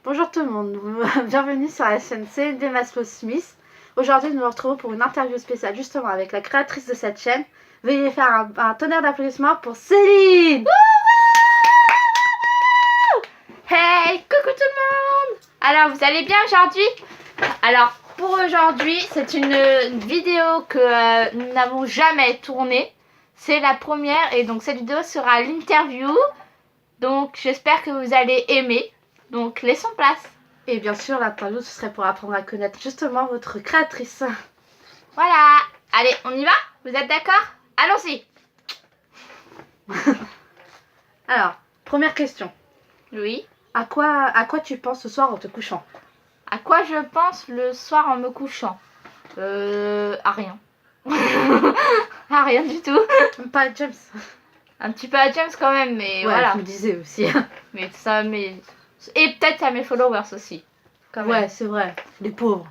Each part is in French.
Bonjour tout le monde, bienvenue sur la chaîne CND Maslow Smith. Aujourd'hui nous nous retrouvons pour une interview spéciale justement avec la créatrice de cette chaîne. Veuillez faire un tonnerre d'applaudissements pour Céline. Hey, coucou tout le monde. Alors vous allez bien aujourd'hui? Alors pour aujourd'hui c'est une vidéo que nous n'avons jamais tournée. C'est la première et donc cette vidéo sera l'interview. Donc j'espère que vous allez aimer. Donc laissons place. Et bien sûr l'interview ce serait pour apprendre à connaître justement votre créatrice. Voilà. Allez, on y va? Vous êtes d'accord? Allons-y. Alors, première question. Oui. À quoi tu penses ce soir en te couchant? À quoi je pense le soir en me couchant? À rien. À rien du tout. Même pas à James. Un petit peu à James quand même, mais Ouais, voilà. je me disais aussi. Mais ça, mais... Et peut-être à mes followers aussi. Quand même. Ouais, c'est vrai. Les pauvres.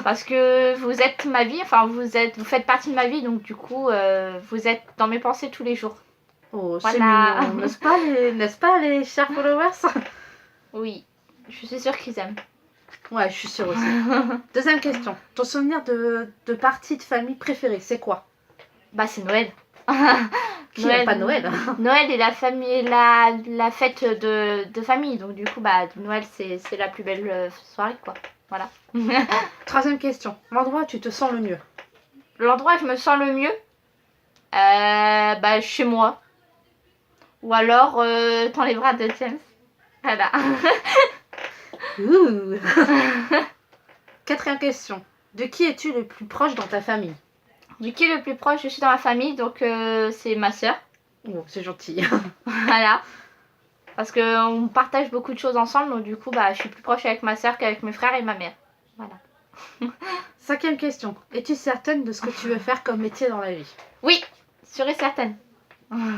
Parce que vous êtes ma vie, enfin vous faites partie de ma vie, donc du coup, vous êtes dans mes pensées tous les jours. Oh, Voilà. c'est mignon. N'est-ce pas les chers followers? Oui, je suis sûre qu'ils aiment. Ouais, je suis sûre aussi. Deuxième question. Ton souvenir de partie de famille préférée, c'est quoi? Bah c'est Noël. Qui n'aime pas Noël? Noël et la famille, la fête de famille. Donc du coup, bah Noël c'est la plus belle soirée quoi. Voilà. Troisième question. L'endroit où tu te sens le mieux? L'endroit où je me sens le mieux, bah chez moi. Ou alors dans les bras de James. Voilà. Ouh. Quatrième question. De qui es-tu le plus proche dans ta famille? Du qui est le plus proche, je suis dans ma famille, donc c'est ma soeur. Oh, c'est gentil. Voilà. Parce qu'on partage beaucoup de choses ensemble, donc du coup, bah, je suis plus proche avec ma soeur qu'avec mes frères et ma mère. Voilà. Cinquième question. Es-tu certaine de ce que tu veux faire comme métier dans la vie? Oui, sûre et certaine.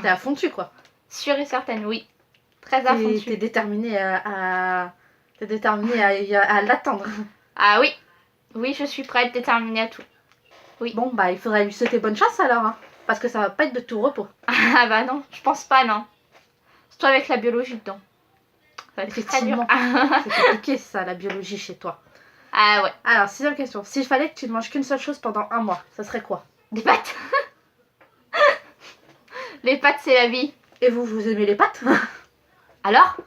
T'es à fond dessus, quoi. Sûre et certaine, oui. Très à fond T'es dessus. déterminée à l'attendre. Ah oui. Oui, je suis prête, déterminée à tout. Oui. Bon, bah, il faudrait lui souhaiter bonne chance alors, hein, parce que ça va pas être de tout repos. Ah bah non, je pense pas, non. Surtout avec la biologie dedans. Ça va être très dur. Effectivement. C'est compliqué, ça, la biologie chez toi. Ah ouais. Alors, sixième question. S'il fallait que tu ne manges qu'une seule chose pendant un mois, ça serait quoi? Des pâtes. Les pâtes, c'est la vie. Et vous aimez les pâtes? Alors?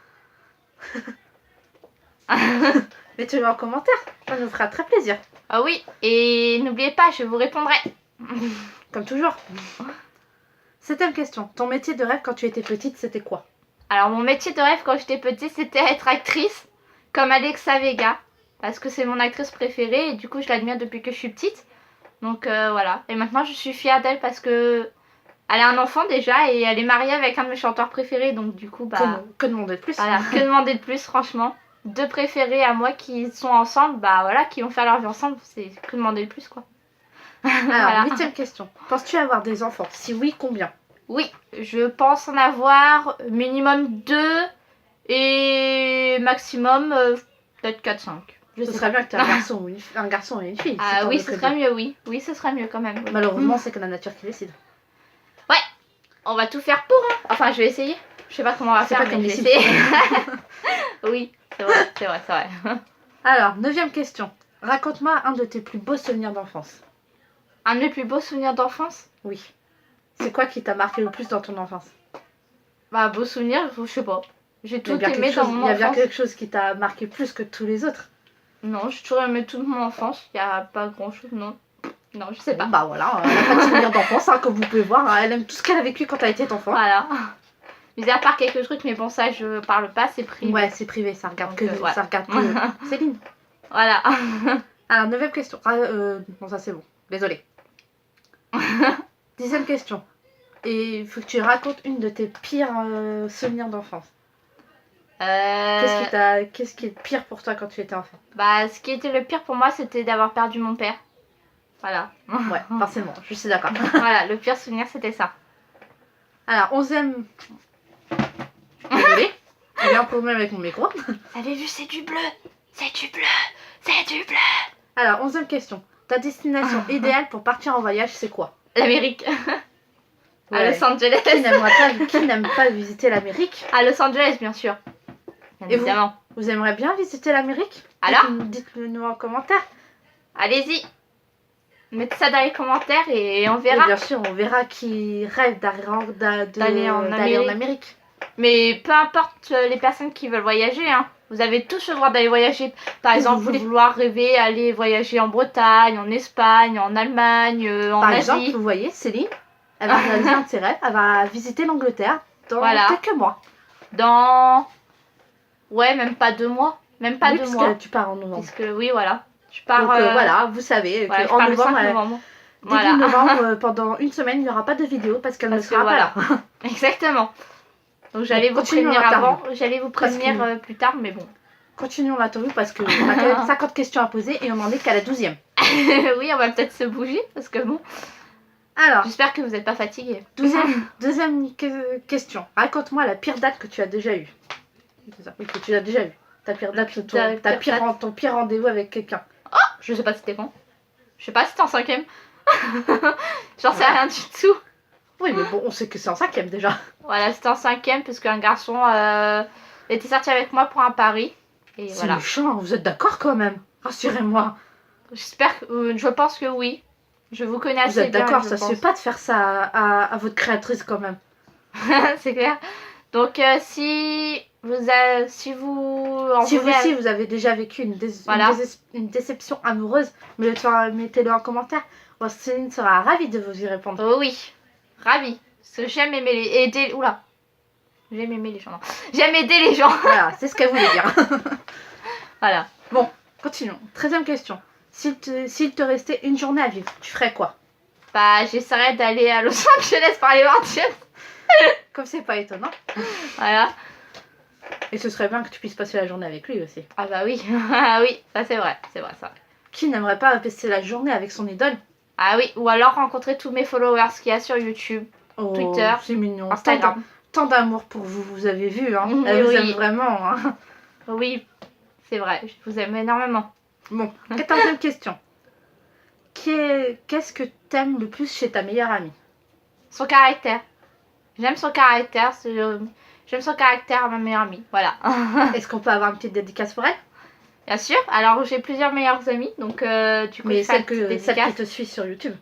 Mettez-le en commentaire, ça nous fera très plaisir. Ah oui, et n'oubliez pas, je vous répondrai. Comme toujours. Septième question. Ton métier de rêve quand tu étais petite, c'était quoi? Alors mon métier de rêve quand j'étais petite, c'était être actrice, comme Alexa Vega. Parce que c'est mon actrice préférée et du coup je l'admire depuis que je suis petite. Donc voilà. Et maintenant je suis fière d'elle parce que elle a un enfant déjà et elle est mariée avec un de mes chanteurs préférés. Donc du coup bah... Que demander de plus? Voilà, que demander de plus franchement. Deux préférés à moi qui sont ensemble, bah voilà, qui vont faire leur vie ensemble, c'est que demander de plus quoi. Alors, Voilà. huitième question. Penses-tu avoir des enfants? Si oui, combien? Oui, je pense en avoir minimum 2 et maximum peut-être 4-5. Ce serait bien que tu aies un garçon et une fille. Ah si oui, t'en ce veux que serait deux. mieux, oui. Oui, ce serait mieux quand même. Oui. Malheureusement, c'est que la nature qui décide. Ouais, on va tout faire pour. Hein. Enfin, je vais essayer. Je sais pas comment on va C'est faire, pas mais comme je vais les essayer. Oui, c'est vrai, c'est vrai, c'est vrai. Alors, neuvième question. Raconte-moi un de tes plus beaux souvenirs d'enfance. Un de mes plus beaux souvenirs d'enfance? Oui. C'est quoi qui t'a marqué le plus dans ton enfance? Bah, beaux souvenirs, je sais pas. J'ai tout Il y a aimé dans mon bien enfance. quelque chose qui t'a marqué plus que tous les autres. Non, j'ai toujours aimé toute mon enfance. Il n'y a pas grand chose, non. Non, je sais pas. Bon, bah voilà, elle n'a pas de souvenirs d'enfance, hein, comme vous pouvez voir. Hein, elle aime tout ce qu'elle a vécu quand elle était enfant. Voilà. Mais à part quelques trucs, mais bon, ça, je parle pas, c'est privé. Ouais, c'est privé, ça regarde Donc, ouais. ça regarde que Céline. Voilà. Alors, neuvième question. Bon, ça c'est bon. Désolée. Dixième question. Et il faut que tu racontes une de tes pires souvenirs d'enfance. Qu'est-ce qui est pire pour toi quand tu étais enfant? Bah, ce qui était le pire pour moi, c'était d'avoir perdu mon père. Voilà. Ouais, forcément, je suis d'accord. Voilà, le pire souvenir, c'était ça. Alors, onzième... Désolée, j'ai un problème avec mon micro. Vous avez vu, c'est du bleu. C'est du bleu. C'est du bleu. Alors, onzième question. Ta destination idéale pour partir en voyage, c'est quoi? L'Amérique. À Ouais. Los Angeles. Qui n'aime pas visiter l'Amérique? À Los Angeles, bien sûr. Bien Et vous? évidemment. Vous aimeriez bien visiter l'Amérique? Alors, Dites-le nous en commentaire. allez-y. Mettez ça dans les commentaires et on Et verra. bien sûr, on verra qui rêve D'aller en d'aller en Amérique. Amérique. Mais peu importe les personnes qui veulent voyager, hein. Vous avez tous le droit d'aller voyager. Par Où exemple, vous voulez. vouloir rêver, aller voyager en Bretagne, en Espagne, en Allemagne, en Par Asie. exemple, vous voyez, Céline, elle va réaliser un de ses rêves. Elle va visiter l'Angleterre dans Voilà. quelques mois. Dans... Ouais, même pas 2 mois. Même pas Oui, 2 puisque mois. tu pars en novembre. Puisque, oui, voilà. Je pars... Donc voilà, vous savez voilà, je qu'en pars le 5 novembre, novembre. début Voilà. novembre, pendant une semaine, il n'y aura pas de vidéo parce qu'elle ne Parce que sera voilà. pas là. Exactement. Donc j'allais vous continuons prévenir l'interview. avant, j'allais vous Parce prévenir que- plus tard, mais bon. Continuons l'interview parce qu'on a quand même 50 questions à poser et on en est qu'à la 12e. Oui, on va peut-être se bouger parce que bon, Alors, j'espère que vous n'êtes pas fatigués. deuxième question. Raconte-moi la pire date que tu as déjà eue. C'est ça, oui, que tu as déjà eue. Ta pire date, ton pire rendez-vous avec quelqu'un. Je sais pas si c'était quand. Je sais pas si c'était en 5ème. J'en sais rien du tout. Oui, mais bon, on sait que c'est en 5e déjà. Voilà, c'était en 5ème parce qu'un garçon était sorti avec moi pour un pari. Et C'est voilà. méchant, vous êtes d'accord quand même. Rassurez-moi. J'espère que. Je pense que oui. Je vous connais Vous assez êtes bien. d'accord, je ça se pense. fait pas de faire ça à votre créatrice quand même. C'est clair. Donc si vous Si voulez- vous avez déjà vécu Voilà. une déception amoureuse, mettez-le en commentaire. Bon, Céline sera ravie de vous y répondre. Oh oui, ravi. Parce que j'aime aimer les... aider... Oula. J'aime aimer les gens. Non. J'aime aider les gens. Voilà, c'est ce qu'elle voulait dire. Voilà. Continuons. 13e question. S'il te restait une journée à vivre, tu ferais quoi? Bah, j'essaierai d'aller à Los Angeles pour aller voir Dieu. Comme c'est pas étonnant. Voilà. Et ce serait bien que tu puisses passer la journée avec lui aussi. Ah bah oui. Ah oui, ça c'est vrai ça. Qui n'aimerait pas passer la journée avec son idole? Ah oui, ou alors rencontrer tous mes followers qu'il y a sur YouTube, Oh, Twitter, c'est mignon. Instagram. Tant d'amour pour vous, vous avez vu. Hein. Oui, Elle vous oui. aime vraiment. Hein. Oui, c'est vrai, je vous aime énormément. Bon, 14e question. Qu'est-ce que t'aimes le plus chez ta meilleure amie? Son caractère. J'aime son caractère. J'aime son caractère à ma meilleure amie. Voilà. Est-ce qu'on peut avoir une petite dédicace pour elle? Bien sûr. Alors j'ai plusieurs meilleures amies, donc du coup Mais je fais celle, une petite celle dédicace. qui te suit sur YouTube.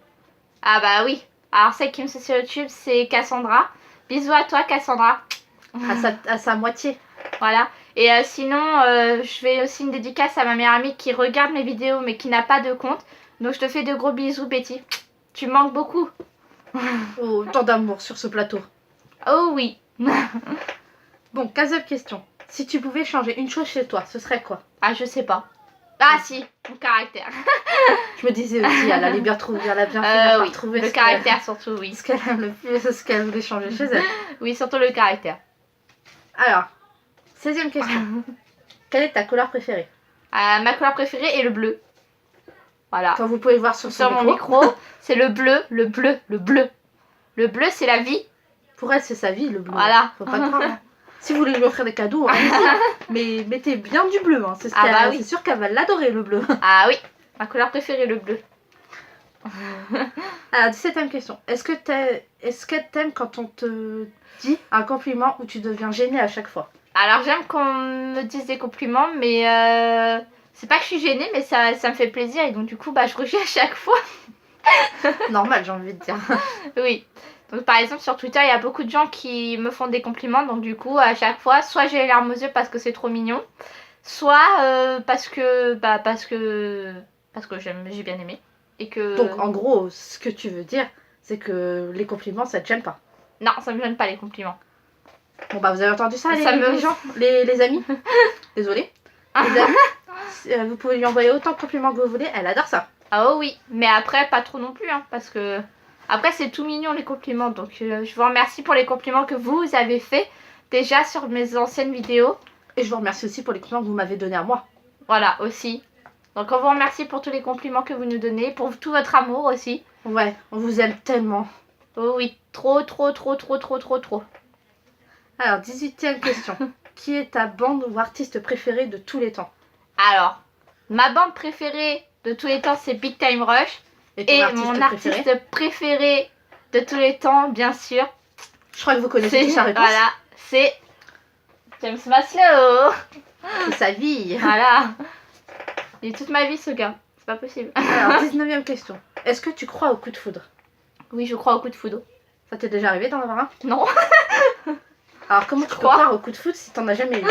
Ah bah oui. Alors celle qui me suit sur YouTube, c'est Cassandra. Bisous à toi Cassandra. À sa moitié. Voilà. Et sinon, je fais aussi une dédicace à ma meilleure amie qui regarde mes vidéos mais qui n'a pas de compte. Donc je te fais de gros bisous Betty. Tu me manques beaucoup. Oh, tant d'amour sur ce plateau. Oh oui. Bon, 15e question. Si tu pouvais changer une chose chez toi, ce serait quoi? Ah je sais pas. Ah si, mon caractère. Je me disais aussi, elle allait bien trouver, elle a bien finir par Oui, trouver le caractère surtout, oui. ce qu'elle aime le plus, ce qu'elle voulait changer chez elle. Oui, surtout le caractère. Alors, 16e question. Quelle est ta couleur préférée? Ma couleur préférée est le bleu. Voilà. Comme vous pouvez le voir sur son Sur mon micro, c'est le bleu, le bleu, le bleu. Le bleu, c'est la vie. Pour elle, c'est sa vie, le bleu. Voilà. Faut pas le croire. Hein. Si vous voulez lui offrir des cadeaux, allez-y. Mais mettez bien du bleu. Hein. Ah bah oui. C'est sûr qu'elle va l'adorer, le bleu. Ah oui, ma couleur préférée, le bleu. Alors, 17e question. Est-ce que t'aimes quand on te dit un compliment ou tu deviens gênée à chaque fois? Alors, j'aime qu'on me dise des compliments, mais c'est pas que je suis gênée, mais ça me fait plaisir. Et donc, du coup, bah, je rougis à chaque fois. Normal, j'ai envie de dire. Oui. Donc, par exemple, sur Twitter, il y a beaucoup de gens qui me font des compliments. Donc, du coup, à chaque fois, soit j'ai les larmes aux yeux parce que c'est trop mignon, soit parce que j'ai bien aimé. Et que... Donc, en gros, ce que tu veux dire, c'est que les compliments, ça te gêne pas. Non, ça me gêne pas les compliments. Bon, bah, vous avez entendu ça, Ça me- les gens, les amis? Désolée. Les amis, vous pouvez lui envoyer autant de compliments que vous voulez, elle adore ça. Ah oh oui, mais après, pas trop non plus, hein, parce que... Après, c'est tout mignon, les compliments. Donc, je vous remercie pour les compliments que vous avez fait déjà sur mes anciennes vidéos. Et je vous remercie aussi pour les compliments que vous m'avez donnés à moi. Voilà, aussi. Donc, on vous remercie pour tous les compliments que vous nous donnez, pour tout votre amour aussi. Ouais, on vous aime tellement. Oh oui, trop, trop, trop, trop, trop, trop, trop. Alors, 18e question. Qui est ta bande ou artiste préférée de tous les temps? Alors, ma bande préférée de tous les temps, c'est Big Time Rush. ton Et mon artiste préféré de tous les temps, bien sûr, Je crois que vous connaissez tous sa réponse. voilà, c'est James Maslow. C'est sa vie. Voilà. Il est toute ma vie, ce gars. C'est pas possible. Alors, 19e question. Est-ce que tu crois au coup de foudre? Oui, je crois au coup de foudre. Ça t'est déjà arrivé d'en avoir un? Non. Alors, comment tu peux crois. croire au coup de foudre si t'en as jamais eu?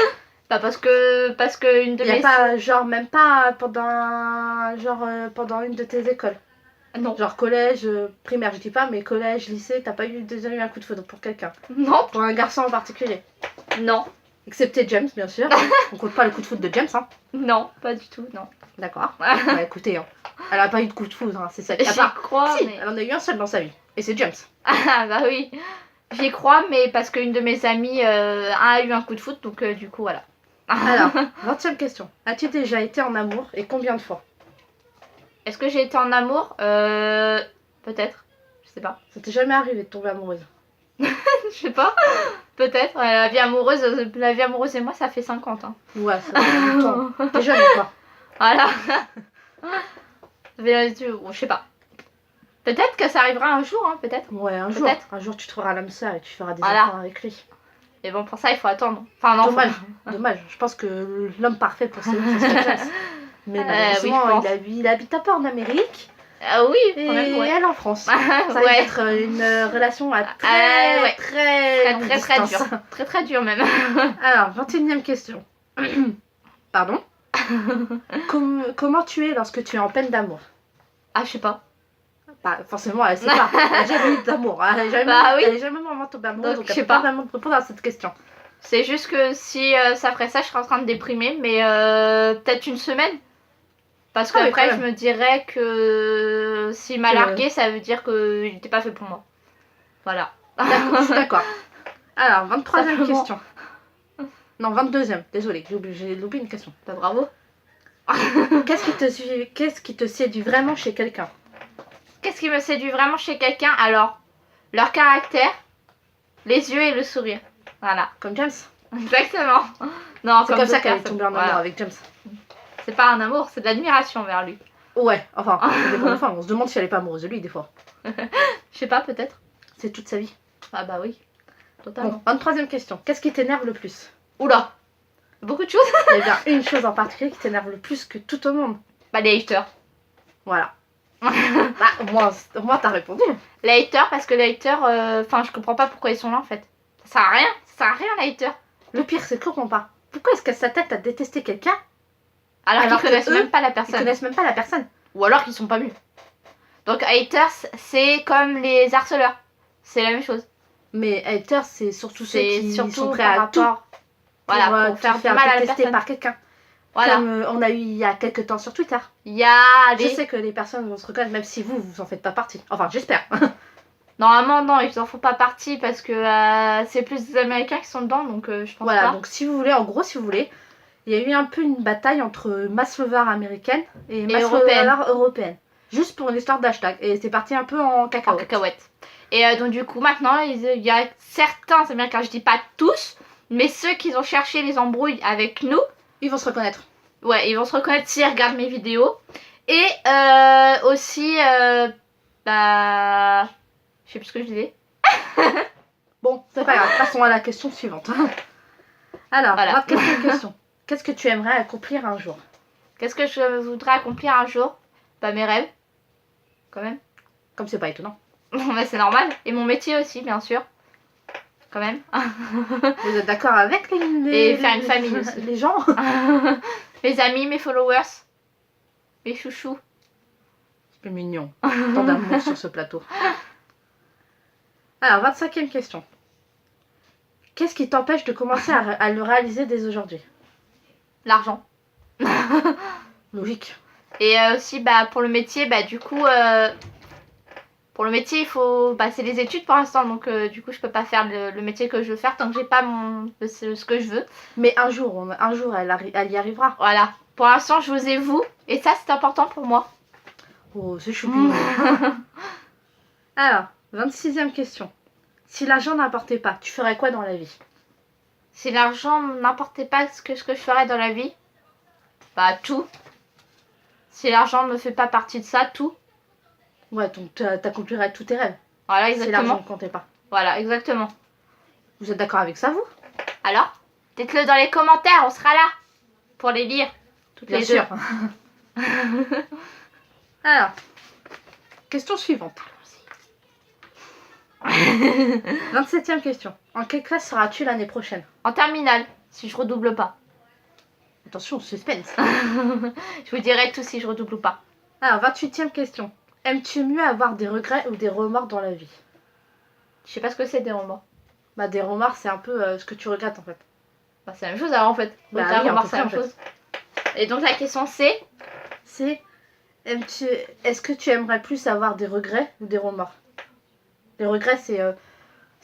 Bah parce que une de Il y a mes... pas, genre, même pas pendant, pendant une de tes écoles. Non. Genre collège, primaire, je dis pas, mais collège, lycée, t'as pas déjà eu un coup de foudre pour quelqu'un? Non. Pour un garçon en particulier? Non. Excepté James, bien sûr. On compte pas le coup de foudre de James, hein. Non, pas du tout, non. D'accord. Bah écoutez, hein. Elle a pas eu de coup de foudre, hein. C'est ça. J'y crois, Si, mais... elle en a eu un seul dans sa vie. Et c'est James. Ah bah oui. J'y crois, mais parce qu'une de mes amies a eu un coup de foudre, donc du coup, voilà. Alors, 20e question. As-tu déjà été en amour et combien de fois? Est-ce que j'ai été en amour Peut-être. Je sais pas. Ça t'est jamais arrivé de tomber amoureuse? Je sais pas. Peut-être. La vie amoureuse et moi, ça fait 50 ans. Ouais, ça fait longtemps. T'es jeune quoi. Voilà. Je sais pas. Peut-être que ça arrivera un jour, hein, peut-être. Ouais, un jour. Peut-être. Un jour, tu te feras l'âme sœur et tu feras des Voilà. enfants avec lui. Mais bon, pour ça, il faut attendre. Enfin, non, Dommage. Dommage. Je pense que l'homme parfait pour ça serait James. Mais oui, malheureusement, je pense. il habite un peu en Amérique Oui, et quand même, ouais. elle en France. Ça va Ouais. être une relation à très, ouais. très longue Très distance. dur. Très dur même. Alors, 21e question. Pardon. Comment tu es lorsque tu es en peine d'amour? Ah, je sais pas. Bah, forcément, elle sait pas. Elle a jamais eu d'amour. Elle n'a jamais, Bah oui. elle est jamais vraiment tombée amoureuse, Donc, donc je elle sais peut pas pas. vraiment te répondre à cette question. C'est juste que si ça ferait ça, je serais en train de déprimer, mais peut-être une semaine. Parce Ah, mais qu'après, quand je même. me dirais que s'il m'a Que- largué, ça veut dire qu'il n'était pas fait pour moi. Voilà. D'accord, je suis d'accord. Alors, 23e Simplement. question. Non, 22e. Désolée, j'ai loupé une question. Bah, bravo. Qu'est-ce qui te séduit vraiment chez quelqu'un? Qu'est-ce qui me séduit vraiment chez quelqu'un? Alors, leur caractère, les yeux et le sourire. Voilà. Comme James? Exactement. Non, C'est comme ça d'autres qu'elle est personnes. tombée en amour Voilà. avec James. C'est pas un amour, c'est de l'admiration vers lui. Ouais, enfin, ça dépend des fois. On se demande si elle est pas amoureuse de lui, des fois. Je sais pas, peut-être. C'est toute sa vie. Ah bah oui. Totalement. Bon, 23e question. Qu'est-ce qui t'énerve le plus? Oula. Beaucoup de choses. Il y a bien une chose en particulier qui t'énerve le plus que tout au monde. Bah, les haters. Voilà. Bah, moi t'as répondu. Les haters, parce que les haters, enfin, je comprends pas pourquoi ils sont là en fait. Ça sert à rien. Ça sert à rien, les haters. Le pire, c'est que je comprends pas. Pourquoi est-ce qu'elle sa tête à détester quelqu'un Alors Alors qu'ils connaissent que eux, même pas la Ils personne. connaissent même pas la personne. Ou alors qu'ils sont pas venus. Donc, haters, c'est comme les harceleurs. C'est la même chose. Mais haters, c'est surtout ceux C'est qui surtout sont prêts par à tout rapport. Voilà, pour te faire du mal à la détester personne. par quelqu'un. Voilà. Comme on a eu il y a quelques temps sur Twitter. Il y a Je les... sais que les personnes vont se reconnaître, même si vous en faites pas partie. Enfin, j'espère. Normalement, non, ils en font pas partie parce que c'est plus des Américains qui sont dedans, donc je pense Voilà, pas. donc si vous voulez, en gros, si vous voulez, il y a eu un peu une bataille entre mass lover américaine et mass européenne. lover européenne. Juste pour une histoire d'hashtag. Et c'est parti un peu en En cacahuète. cacahuète. Et donc du coup maintenant il y a certains Américains, je dis pas tous, mais ceux qui ont cherché les embrouilles avec nous, Ils vont se reconnaître. ouais, ils vont se reconnaître s'ils regardent mes vidéos. Et aussi, bah, je sais plus ce que je disais. Bon, c'est pas grave, passons à la question suivante. Alors, Voilà. 24e question. Qu'est-ce que tu aimerais accomplir un jour? Qu'est-ce que je voudrais accomplir un jour? Bah mes rêves, quand même. Comme c'est pas étonnant. Mais c'est normal. Et mon métier aussi, bien sûr. Quand même. Vous êtes d'accord avec Et faire une famille aussi. les gens? Mes amis, mes followers, mes chouchous. C'est mignon. Tant d'amour sur ce plateau. Alors, 25e question. Qu'est-ce qui t'empêche de commencer à le réaliser dès aujourd'hui? L'argent. Logique. Et aussi, bah, pour le métier, bah, du coup, pour le métier, il faut. Bah, c'est les études pour l'instant, donc du coup, je peux pas faire le métier que je veux faire tant que j'ai pas ce que je veux. Mais un jour, elle y arrivera. Voilà. Pour l'instant, je vous ai vous, et ça, c'est important pour moi. Oh, c'est choupi. Alors, 26e question. Si l'argent n'importait pas, tu ferais quoi dans la vie? Si l'argent n'importait pas ce que je ferais dans la vie, bah, tout. Si l'argent ne fait pas partie de ça, tout. Ouais, donc t'accomplirais tous tes rêves. Voilà, Si l'argent exactement. ne comptait pas. Voilà, exactement. Vous êtes d'accord avec ça, vous? Alors, dites-le dans les commentaires, on sera là. pour les lire. Toutes Bien les sûr. deux. Alors, question suivante. 27e question. En quelle classe seras-tu l'année prochaine? En terminale, si je redouble pas. Attention, suspense. Je vous dirai tout si je redouble ou pas. Alors, 28e question. Aimes-tu mieux avoir des regrets ou des remords dans la vie? Je sais pas ce que c'est des remords. Bah, des remords, c'est un peu ce que tu regrettes en fait. Bah, c'est la même chose alors en fait. Bah Regret, oui, à remords, peu c'est la près, même en chose. Et donc la question c'est C'est est-ce que tu aimerais plus avoir des regrets ou des remords? Les regrets, c'est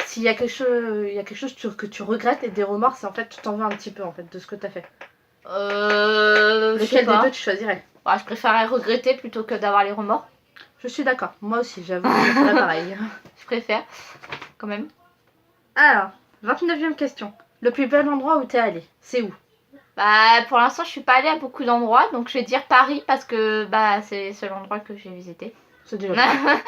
s'il y a quelque chose, que tu regrettes, et des remords, c'est en fait tu t'en veux un petit peu en fait de ce que tu as fait. je sais Lequel des pas. deux tu choisirais? Ouais, je préférerais regretter plutôt que d'avoir les remords. Je suis d'accord. Moi aussi, j'avoue, je ferais pareil. Je préfère quand même. Alors, 29e question. Le plus bel endroit où t'es allé, c'est où? Bah pour l'instant je suis pas allée à beaucoup d'endroits donc je vais dire Paris parce que bah c'est le seul endroit que j'ai visité. C'est déjà bien.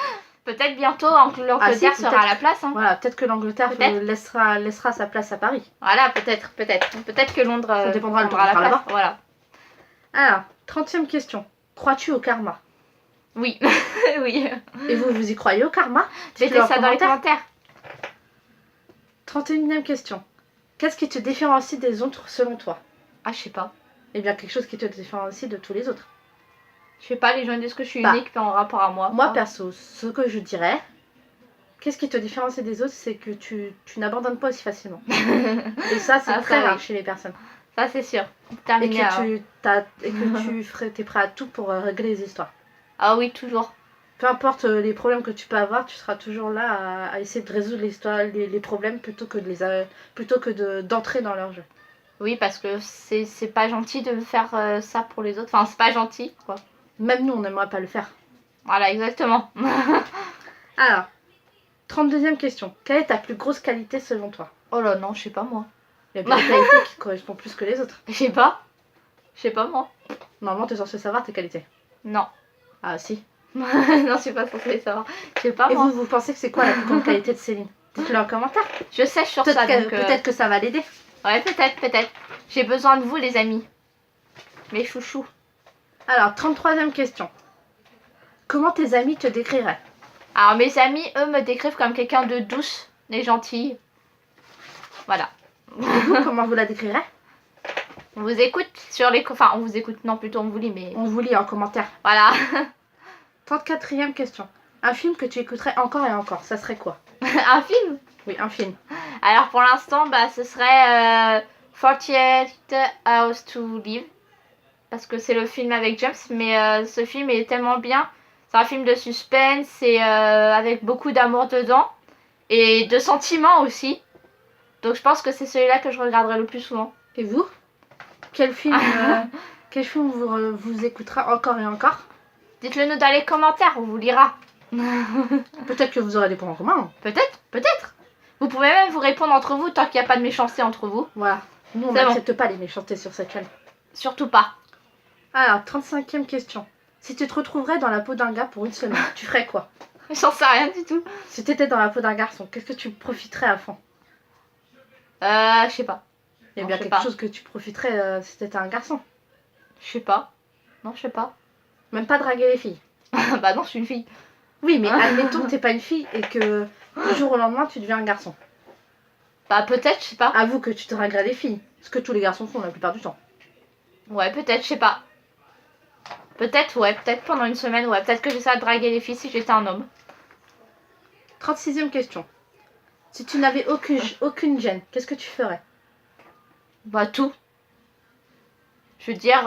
Peut-être bientôt l'Angleterre Ah, si, sera peut-être. à la place. Hein. Voilà, peut-être que l'Angleterre Peut-être. laissera sa place à Paris. Voilà, peut-être. Peut-être que Londres Ça dépendra le temps prendra qu'on la sera place. Voilà. Alors, 30e question. Crois-tu au karma? Oui. Oui. Et vous y croyez au karma? Mettez Dites-le en ça dans les commentaires. 31e question. Qu'est-ce qui te différencie des autres selon toi? Ah, je sais pas. Eh bien, quelque chose qui te différencie de tous les autres. Je sais pas, les gens disent que je suis Bah, unique en rapport à moi. Moi, Ah. perso, ce que je dirais, qu'est-ce qui te différencie des autres, c'est que tu n'abandonnes pas aussi facilement. Et ça, c'est Ah, très ça, rare oui. chez les personnes. Ça, c'est sûr. Et Terminé. que t'es prêt à tout pour régler les histoires. Ah oui, toujours. Peu importe les problèmes que tu peux avoir, tu seras toujours là à essayer de résoudre les problèmes plutôt que d'entrer dans leur jeu. Oui, parce que c'est pas gentil de faire ça pour les autres. Enfin, c'est pas gentil, quoi. Même nous, on n'aimerait pas le faire. Voilà, exactement. Alors, 32e question. Quelle est ta plus grosse qualité selon toi? Oh là, non, je sais pas, moi. Il y a bien des qualités qui correspondent plus que les autres. Je sais pas. Je sais pas, moi. Normalement, tu es censé savoir tes qualités. Non. Ah, si. Non, je suis pas censée savoir. Je sais pas, Et moi. vous pensez que c'est quoi la plus grande qualité de Céline? Dites-le en commentaire. Je sèche sur ça, donc... Peut-être que ça va l'aider. Ouais, peut-être. J'ai besoin de vous, les amis. Mes chouchous. Alors, 33e question. Comment tes amis te décriraient? Alors, mes amis, eux, me décrivent comme quelqu'un de douce et gentille. Voilà. Et vous, comment vous la décrirez? On vous écoute sur les... Enfin, on vous écoute, non, plutôt on vous lit, mais... On vous lit en commentaire. Voilà. 34e question. Un film que tu écouterais encore et encore, ça serait quoi? Un film? Oui, un film. Alors, pour l'instant, bah, ce serait 48 Hours to Live. Parce que c'est le film avec James, mais ce film est tellement bien. C'est un film de suspense et avec beaucoup d'amour dedans. Et de sentiments aussi. Donc je pense que c'est celui-là que je regarderai le plus souvent. Et vous? Quel film vous écoutera encore et encore? Dites-le nous dans les commentaires, on vous lira. Peut-être que vous aurez des points en commun. Hein. Peut-être. Vous pouvez même vous répondre entre vous tant qu'il n'y a pas de méchanceté entre vous. Voilà. Nous, on C'est n'accepte pas les méchancetés sur cette chaîne. Surtout pas. Alors, 35e question. Si tu te retrouverais dans la peau d'un gars pour une semaine, tu ferais quoi? J'en sais rien du tout. Si tu étais dans la peau d'un garçon, qu'est-ce que tu profiterais à fond? Je sais pas. Il y a Non, bien je sais quelque pas. chose que tu profiterais si t'étais un garçon. Je sais pas. Non, je sais pas. Même pas draguer les filles. Bah non, je suis une fille. Oui, mais admettons que t'es pas une fille et que du jour au lendemain, tu deviens un garçon. Bah peut-être, je sais pas. Avoue que tu te draguerais les filles. Ce que tous les garçons font la plupart du temps. Ouais, peut-être, je sais pas. Peut-être pendant une semaine, ouais. Peut-être que j'essaierais de draguer les filles si j'étais un homme. 36e question. Si tu n'avais aucune gêne, qu'est-ce que tu ferais? Bah tout. Je veux dire,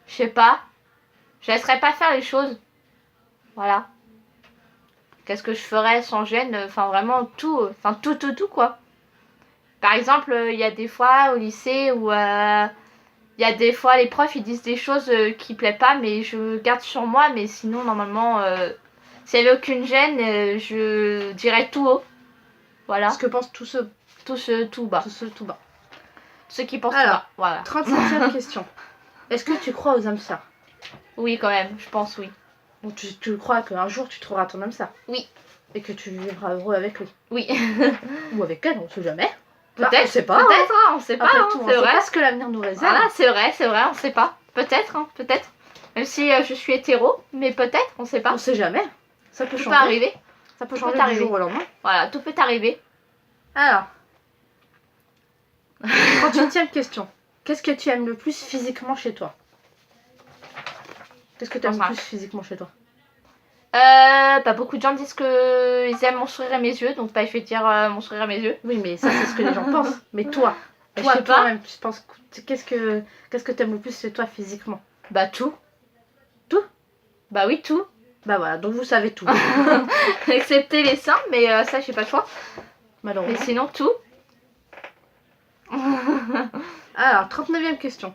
je sais pas. Je laisserais pas faire les choses. Voilà. Qu'est-ce que je ferais sans gêne? Enfin vraiment tout. Enfin tout quoi. Par exemple, il y a des fois au lycée où il y a des fois les profs ils disent des choses qui plaisent pas mais je garde sur moi. Mais sinon normalement s'il n'y avait aucune gêne je dirais tout haut. Voilà. Ce que pensent tous ceux Tout bas. tout bas. Ceux qui pensent Alors, tout bas. Voilà. 37e question. Est-ce que tu crois aux âmes sœurs? Oui quand même, je pense oui. Donc tu crois qu'un jour tu trouveras ton âme sœur? Oui. Et que tu vivras heureux avec lui? Oui. Ou avec elle, on sait jamais. Peut-être, on sait pas. peut-être, hein, on sait pas, Après hein, tout, on c'est sait vrai. pas ce que l'avenir nous réserve. Voilà, c'est vrai, on sait pas. Peut-être, hein, peut-être. Même si je suis hétéro, mais peut-être, on sait pas. On sait jamais. Ça peut Tout peut changer. arriver. Ça peut Tout changer peut du arriver. jour au lendemain. Voilà, tout peut arriver. Alors, 38e question. Qu'est-ce que tu aimes le plus physiquement chez toi? Qu'est-ce que tu aimes le Enfin. plus physiquement chez toi? Bah, beaucoup de gens disent que ils aiment mon sourire à mes yeux, donc bah, je vais dire mon sourire à mes yeux. Oui, mais ça, c'est ce que les gens pensent. Mais toi, Je sais pas. toi-même, tu penses qu'est-ce que tu aimes le plus chez toi physiquement? Bah, tout. Tout? Bah, oui, tout. Bah voilà, donc vous savez tout. Excepté les seins, mais ça, j'ai pas le choix. Mais Malheureusement. sinon, tout. Alors, 39e question.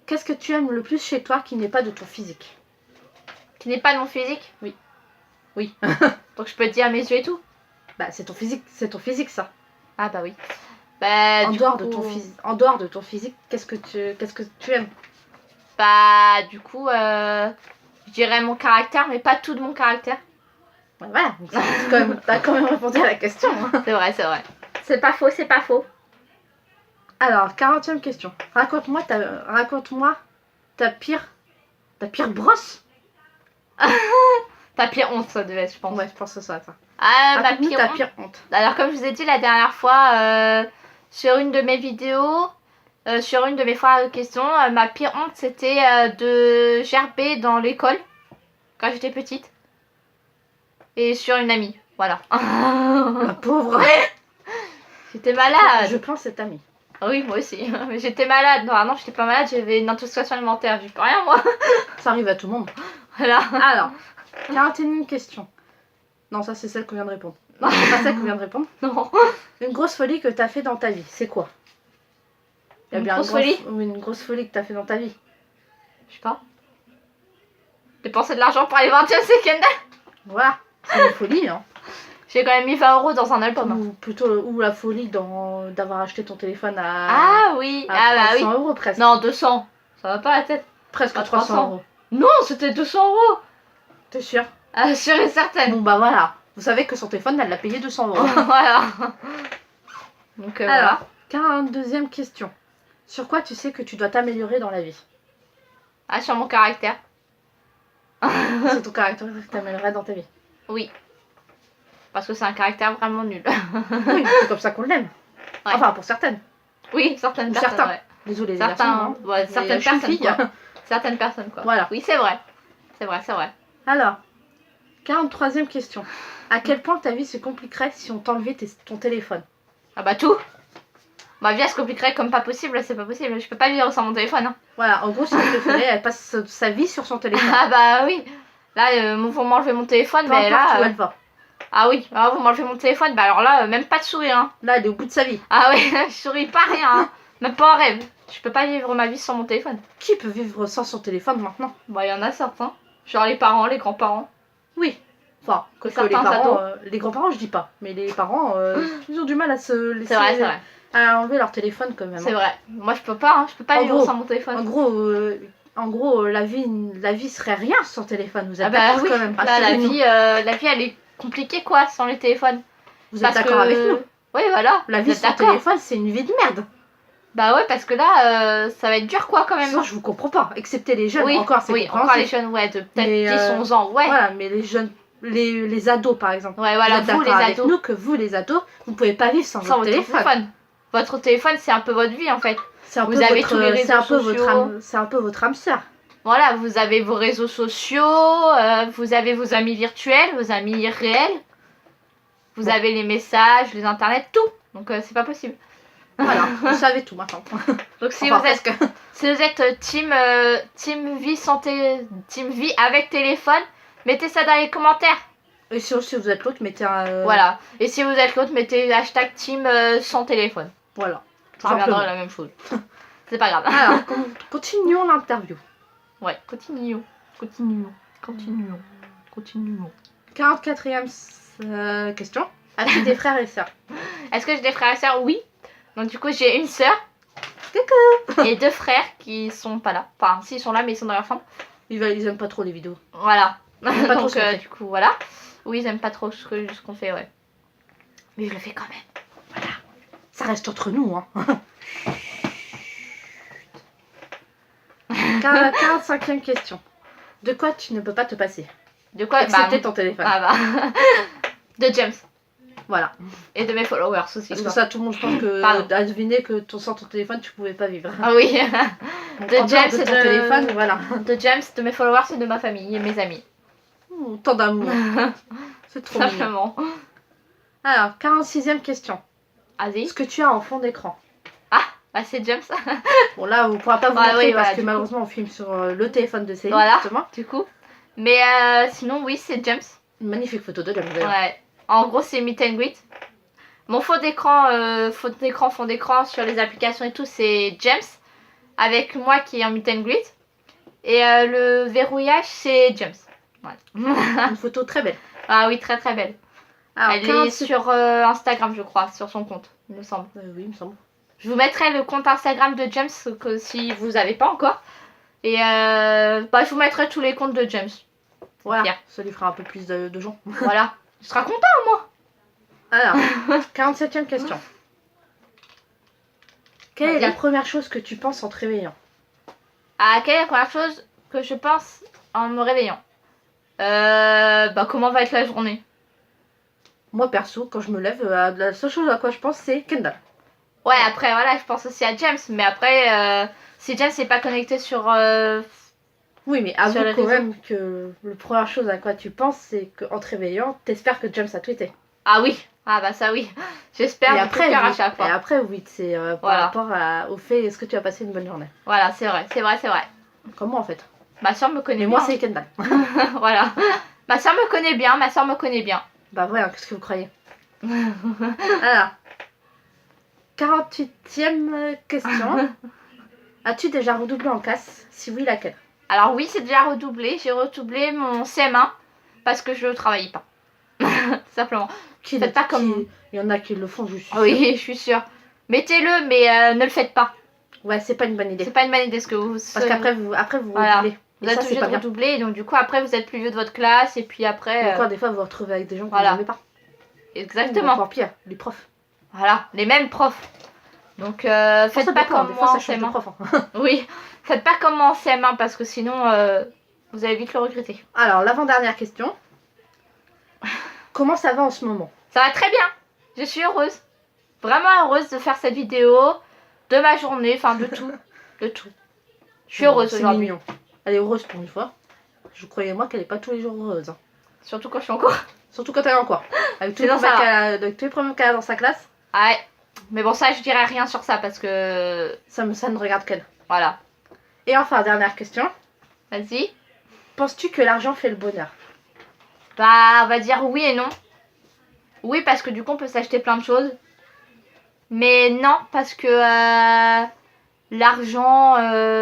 Qu'est-ce que tu aimes le plus chez toi qui n'est pas de ton physique? Qui n'est pas de mon physique. Oui. Oui. Donc, je peux te dire mes yeux et tout. Bah, c'est ton physique, ça. Ah, bah oui. Bah, En du dehors coup, de ton physique, qu'est-ce que tu aimes? Bah, du coup, je dirais mon caractère, mais pas tout de mon caractère. Ouais, voilà, t'as quand même répondu à la question. Hein. C'est vrai, c'est vrai. C'est pas faux, c'est pas faux. Alors, 40e question. Raconte-moi ta pire brosse. Ta pire honte, ça devait être, je pense. Ouais, je pense que ça. Ah, ma Raconte-nous pire ta honte. pire honte. Alors, comme je vous ai dit la dernière fois, sur une de mes vidéos, sur une de mes fois de questions, ma pire honte, c'était de gerber dans l'école, quand j'étais petite. Et sur une amie, voilà. La pauvre. J'étais malade. Je plains cette amie. Oui, moi aussi. Mais j'étais malade. Non, j'étais pas malade, j'avais une intoxication alimentaire. J'y peux rien, moi. Ça arrive à tout le monde. Voilà. Alors, 41e question. Non, ça c'est celle qu'on vient de répondre. Non, c'est pas celle qu'on vient de répondre. Non. Une grosse folie que t'as fait dans ta vie, c'est quoi? Il y a Une bien grosse folie? Oui, une grosse folie que t'as fait dans ta vie. Je sais pas. Dépenser de l'argent pour aller voir James Kendall. Voilà, c'est une folie, hein. J'ai quand même mis 20 € dans un album. Ou plutôt, ou la folie d'avoir acheté ton téléphone à, Ah oui. à Ah bah oui. 300 euros presque. Non, 200. Ça va pas la tête. Presque à 300 300 euros. Non, c'était 200 €. T'es sûr? Ah, sûre et certaine. Bon bah voilà. Vous savez que son téléphone, elle l'a payé 200 euros. Voilà. Donc Alors, voilà. 42e question. Sur quoi tu sais que tu dois t'améliorer dans la vie? Ah, sur mon caractère. C'est ton caractère que t'améliorerais dans ta vie. Oui. Parce que c'est un caractère vraiment nul. Oui, c'est comme ça qu'on l'aime. Ouais. Enfin, pour certaines. Oui, certaines Ou personnes. certains. Ouais. Désolé, les garçons, Certains, hein. ouais, Mais certaines je suis une personnes. fille. Quoi. Certaines personnes, quoi. Voilà. Oui, c'est vrai. C'est vrai, c'est vrai. Alors, 43e question. À quel point ta vie se compliquerait si on t'enlevait ton téléphone? Ah bah tout. Ma vie elle se compliquerait comme pas possible, c'est pas possible. Je peux pas vivre sans mon téléphone. Hein. Voilà, en gros, si elle préférait, elle passe sa vie sur son téléphone. Ah bah oui. Là, vous m'enlevez mon téléphone, Peu mais importe là. où elle va. Ah oui, ah, vous m'enlevez mon téléphone, bah alors là, même pas de sourire. Hein. Là, elle est au bout de sa vie. Ah oui, je souris pas rien. Hein. Même pas en rêve. Je peux pas vivre ma vie sans mon téléphone. Qui peut vivre sans son téléphone maintenant? Bah il y en a certains. Genre les parents, les grands-parents. Oui. Enfin, que les Certains parents, ados. les grands-parents, je dis pas. Mais les parents, ils ont du mal à se laisser. C'est vrai, c'est vrai. À enlever leur téléphone quand même. C'est hein. vrai. Moi je peux pas, hein. Je peux pas En vivre gros, sans mon téléphone. En gros, la vie serait rien sans téléphone. Vous êtes Ah bah d'accord oui, quand même. là, la Rassurez-nous. vie elle est compliquée quoi, sans les téléphones. Vous êtes d'accord avec nous? Oui, voilà. La vous vie êtes sans d'accord. téléphone, c'est une vie de merde. Bah ouais, parce que là, ça va être dur quoi quand même. Sinon, je vous comprends pas. Excepté les jeunes, oui, encore c'est oui, encore les compréhensible. jeunes, ouais, de peut-être Mais, 10, 11 ans, ouais. Voilà, mais les jeunes, les ados par exemple. Ouais, voilà, vous êtes vous les d'accord avec ados, nous que vous les ados, vous pouvez pas vivre sans sans votre téléphone. Votre téléphone, c'est un peu votre vie en fait. C'est un Vous peu avez votre, tous les c'est un réseaux peu votre sociaux. c'est un peu votre âme sœur. Voilà, vous avez vos réseaux sociaux, vous avez vos amis virtuels, vos amis réels. Vous Bon. avez les messages, les internets, tout. Donc c'est pas possible. Voilà, vous savez tout maintenant. Donc si Enfin, vous êtes presque. Si vous êtes team vie team vie avec téléphone, mettez ça dans les commentaires. Et si vous êtes l'autre, mettez un. Voilà. Et si vous êtes l'autre, mettez hashtag team sans téléphone. Voilà. Tout Ça reviendra simplement. la même chose. C'est pas grave. Alors, continuons l'interview. Ouais, continuons. Continuons. Continuons. Continuons. 44e question. As-tu des frères et sœurs? Est-ce que j'ai des frères et sœurs? Oui. Donc du coup, j'ai une sœur. Coucou. Et deux frères qui sont pas là. Enfin, si, ils sont là, mais ils sont dans leur chambre. Ils aiment pas trop les vidéos. Voilà. Ils aiment pas trop Donc ce qu'on fait. du coup, voilà. Oui, ils aiment pas trop ce qu'on fait, ouais. Mais je le fais quand même. Ça reste entre nous, hein. 45e question. De quoi tu ne peux pas te passer? De quoi? Excepté ton téléphone. Ah bah. De James. Voilà. Et de mes followers aussi. Parce que ça, tout le monde, je pense que a deviné que sans ton téléphone, tu pouvais pas vivre. Ah oui. Donc, De en dehors James de et ton de... téléphone, voilà. De James, de mes followers et de ma famille et mes amis. Tant d'amour. C'est trop mignon. Simplement. Alors, 46e question. Vas-y. Ce que tu as en fond d'écran. Bah c'est James. Bon, là, on pourra pas vous Ah, montrer oui, parce voilà, que du malheureusement, on filme sur le téléphone de Céline, Voilà. justement. Du coup. Mais sinon, oui, c'est James. Une magnifique photo de James, d'ailleurs. Ouais. En gros, c'est Meet and Greet. Mon fond d'écran sur les applications et tout, c'est James. Avec moi qui est en Meet and Greet. Et le verrouillage, c'est James. Voilà. Une photo très belle. Ah oui, très très belle. Alors, Elle est sur Instagram, je crois, sur son compte, il me semble. oui, il me semble. Je vous mettrai le compte Instagram de James que si vous n'avez pas encore. Et bah, je vous mettrai tous les comptes de James. Voilà, Bien. ça lui fera un peu plus de gens. Voilà. Je serai content. Alors, 47e question. Quelle est la première chose que tu penses en te réveillant? Ah, quelle est la première chose que je pense en me réveillant? Bah, comment va être la journée? Moi, perso, quand je me lève, la seule chose à quoi je pense, c'est Kendall. Ouais, après, voilà, je pense aussi à James. Mais après, si James n'est pas connecté sur... Oui, mais Sur avoue les quand réseaux. même que la première chose à quoi tu penses, c'est qu'en te réveillant, t'espères que James a tweeté. Ah oui. Ah bah ça oui. J'espère Et de tout cœur à chaque et fois. après, oui, c'est par Voilà. rapport au fait, est-ce que tu as passé une bonne journée? Voilà, c'est vrai. Comme moi, en fait. Ma soeur me connaît Mais bien. moi, c'est Kendall. Voilà. Ma soeur me connaît bien. Bah voilà, qu'est-ce que vous croyez? Alors, 48e question. As-tu déjà redoublé en classe? Si oui, laquelle? Alors oui, c'est déjà redoublé. J'ai redoublé mon CM1 parce que je ne travaillais pas. Simplement. Faites pas comme... Il y en a qui le font, je suis sûre. Oui, je suis sûre. Mettez-le, mais ne le faites pas. Ouais, c'est pas une bonne idée. C'est pas une bonne idée ce que vous... Parce qu'après, vous Voilà. redoublez. Vous Et êtes ça, c'est obligé pas de bien. redoubler. Et donc du coup, après, vous êtes plus vieux de votre classe. Et puis Ou après... encore, des fois, vous vous retrouvez avec des gens que Voilà. vous n'aimez pas. Ou Exactement. encore pire, les profs. Voilà, les mêmes profs. Donc faites Ça pas dépend, comme des moi fois, en ça change de CM1. prof. Hein. Oui, faites pas comme moi en CM1 parce que sinon vous allez vite le regretter. Alors, l'avant-dernière question. Comment ça va en ce moment? Ça va très bien. Je suis heureuse. Vraiment heureuse de faire cette vidéo, de ma journée, enfin de tout. De tout. Je suis heureuse C'est aujourd'hui. mignon. Elle est heureuse pour une fois. Je croyais moi qu'elle est pas tous les jours heureuse. Hein. Surtout quand je suis en cours. Surtout quand elle est en cours. Avec tous les Sinon, ça problèmes va. avec tous les problèmes qu'elle a dans sa classe, Ouais. Mais bon, ça, je dirais rien sur ça parce que... ça ne regarde qu'elle. Voilà. Et enfin, dernière question. Vas-y. Penses-tu que l'argent fait le bonheur? Bah, on va dire oui et non. Oui, parce que du coup, on peut s'acheter plein de choses. Mais non, parce que l'argent...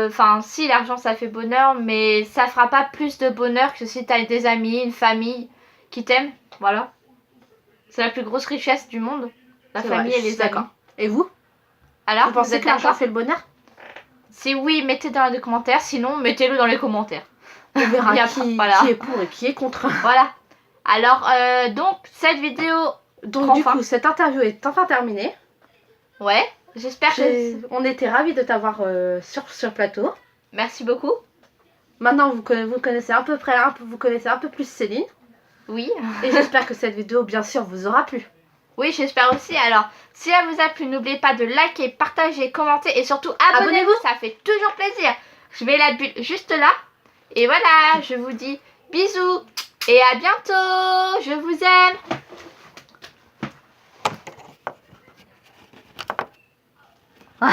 Enfin, si, l'argent, ça fait bonheur, mais ça fera pas plus de bonheur que si t'as des amis, une famille qui t'aiment. Voilà. C'est la plus grosse richesse du monde. La C'est famille vrai, et je suis les amis. d'accord. Et vous? Alors, Vous pensez êtes que l'argent d'accord? fait le bonheur? Si oui, mettez dans les commentaires. Sinon, mettez-le dans les commentaires. On verra Il y a qui, voilà. qui est pour et qui est contre. Voilà. Alors, donc, cette vidéo... Donc du Enfin. coup, cette interview est enfin terminée. Ouais, j'espère que... On était ravis de t'avoir sur plateau. Merci beaucoup. Maintenant, vous connaissez à peu près, vous connaissez un peu plus Céline. Oui. Et j'espère que cette vidéo, bien sûr, vous aura plu. Oui, j'espère aussi. Alors, si elle vous a plu, n'oubliez pas de liker, partager, commenter et surtout abonnez-vous. Ça fait toujours plaisir. Je mets la bulle juste là. Et voilà, je vous dis bisous et à bientôt. Je vous aime.